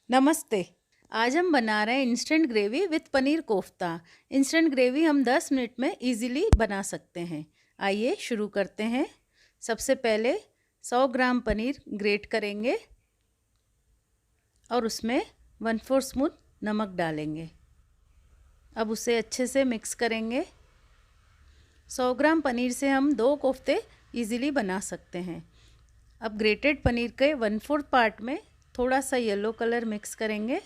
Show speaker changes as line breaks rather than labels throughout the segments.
नमस्ते। आज हम बना रहे हैं instant gravy with paneer kofta. Instant gravy हम 10 मिनट में इजीली बना सकते हैं। आइए शुरू करते हैं। सबसे पहले 100 ग्राम पनीर ग्रेट करेंगे और उसमें 1/4 स्पून नमक डालेंगे। अब उसे अच्छे से मिक्स करेंगे। 100 ग्राम पनीर से हम 2 कोफ्ते इजीली बना सकते हैं। अब ग्रेटेड पनीर के 1/4 पार्ट में थोड़ा सा येलो कलर मिक्स करेंगे।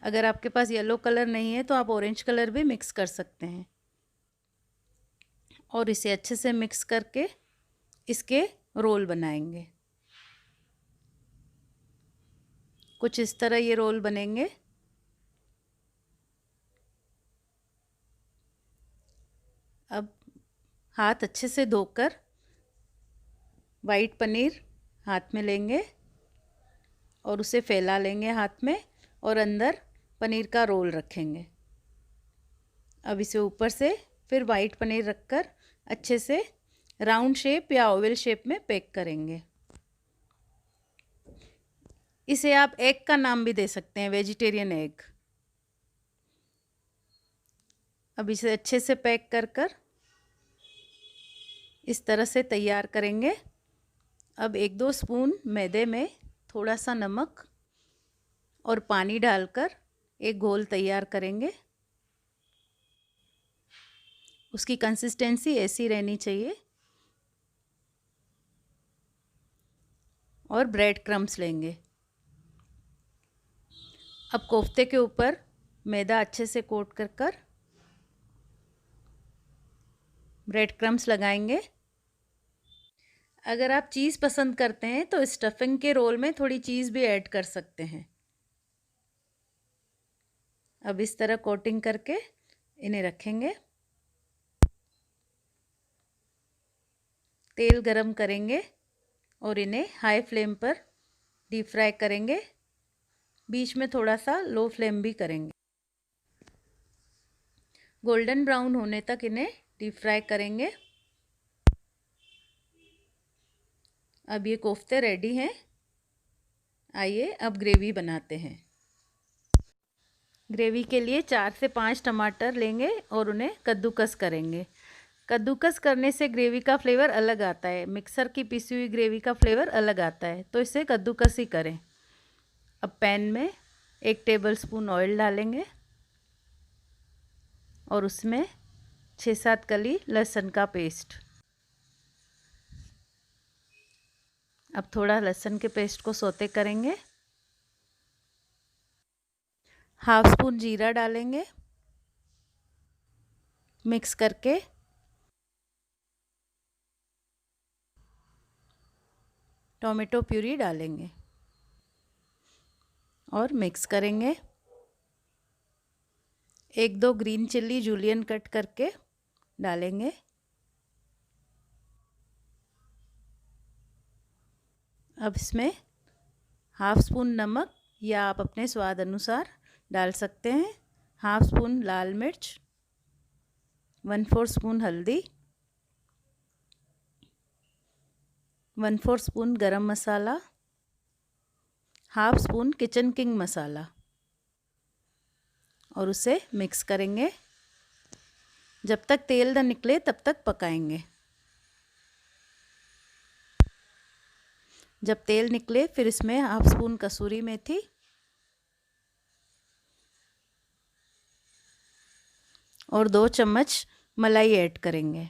अगर आपके पास येलो कलर नहीं है तो आप ऑरेंज कलर भी मिक्स कर सकते हैं। और इसे अच्छे से मिक्स करके इसके रोल बनाएंगे। कुछ इस तरह ये रोल बनेंगे। अब हाथ अच्छे से धोकर वाइट पनीर हाथ में लेंगे और उसे फैला लेंगे हाथ में और अंदर पनीर का रोल रखेंगे। अब इसे ऊपर से फिर वाइट पनीर रखकर अच्छे से राउंड शेप या ओवल शेप में पैक करेंगे। इसे आप एग का नाम भी दे सकते हैं, वेजिटेरियन एग। अब इसे अच्छे से पैक कर इस तरह से तैयार करेंगे। अब 1-2 स्पून मैदे में थोड़ा सा नमक और पानी डालकर एक घोल तैयार करेंगे। उसकी कंसिस्टेंसी ऐसी रहनी चाहिए। और ब्रेड क्रम्स लेंगे। अब कोफ्ते के ऊपर मैदा अच्छे से कोट कर ब्रेड क्रम्स लगाएंगे। अगर आप चीज़ पसंद करते हैं तो स्टफिंग के रोल में थोड़ी चीज़ भी ऐड कर सकते हैं। अब इस तरह कोटिंग करके इन्हें रखेंगे। तेल गरम करेंगे और इन्हें हाई फ्लेम पर डीप फ्राई करेंगे। बीच में थोड़ा सा लो फ्लेम भी करेंगे। गोल्डन ब्राउन होने तक इन्हें डीप फ्राई करेंगे। अब ये कोफ्ते रेडी हैं। आइए अब ग्रेवी बनाते हैं। ग्रेवी के लिए 4 से 5 टमाटर लेंगे और उन्हें कद्दूकस करेंगे। कद्दूकस करने से ग्रेवी का फ्लेवर अलग आता है। मिक्सर की पिसी हुई ग्रेवी का फ्लेवर अलग आता है, तो इसे कद्दूकस ही करें। अब पैन में 1 टेबलस्पून ऑयल डालेंगे और उसमें 6-7 कली लहसुन का पेस्ट। अब थोड़ा लहसुन के पेस्ट को सौते करेंगे। हाफ स्पून जीरा डालेंगे। मिक्स करके टोमेटो प्यूरी डालेंगे और मिक्स करेंगे। 1-2 ग्रीन चिल्ली जूलियन कट करके डालेंगे। अब इसमें हाफ स्पून नमक या आप अपने स्वाद अनुसार डाल सकते हैं। हाफ स्पून लाल मिर्च, 1/4 स्पून हल्दी, 1/4 स्पून गरम मसाला, हाफ स्पून किचन किंग मसाला और उसे मिक्स करेंगे। जब तक तेल न निकले तब तक पकाएंगे। जब तेल निकले फिर इसमें हाफ स्पून कसूरी मेथी और 2 चम्मच मलाई ऐड करेंगे।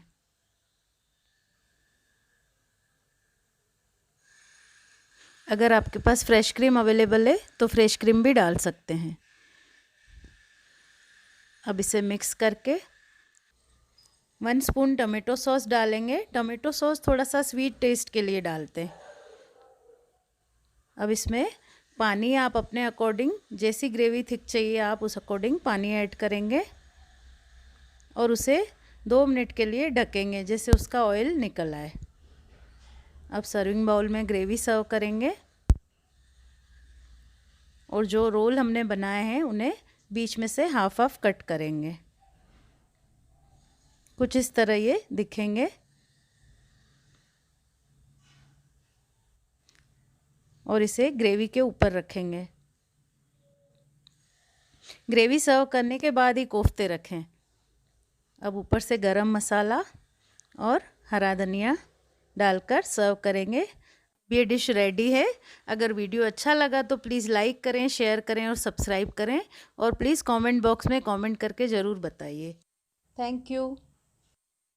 अगर आपके पास फ्रेश क्रीम अवेलेबल है तो फ्रेश क्रीम भी डाल सकते हैं। अब इसे मिक्स करके 1 स्पून टमाटो सॉस डालेंगे। टमाटो सॉस थोड़ा सा स्वीट टेस्ट के लिए डालते हैं। अब इसमें पानी आप अपने अकॉर्डिंग, जैसी ग्रेवी थिक चाहिए आप उस अकॉर्डिंग पानी ऐड करेंगे और उसे 2 मिनट के लिए ढकेंगे जैसे उसका ऑयल निकल आए। अब सर्विंग बाउल में ग्रेवी सर्व करेंगे और जो रोल हमने बनाए हैं उन्हें बीच में से हाफ हाफ कट करेंगे। कुछ इस तरह ये दिखेंगे। और इसे ग्रेवी के ऊपर रखेंगे। ग्रेवी सर्व करने के बाद ही कोफ्ते रखें। अब ऊपर से गरम मसाला और हरा धनिया डालकर सर्व करेंगे। ये डिश रेडी है। अगर वीडियो अच्छा लगा तो प्लीज़ लाइक करें, शेयर करें और सब्सक्राइब करें, और प्लीज़ कमेंट बॉक्स में कमेंट करके ज़रूर बताइए। Thank you.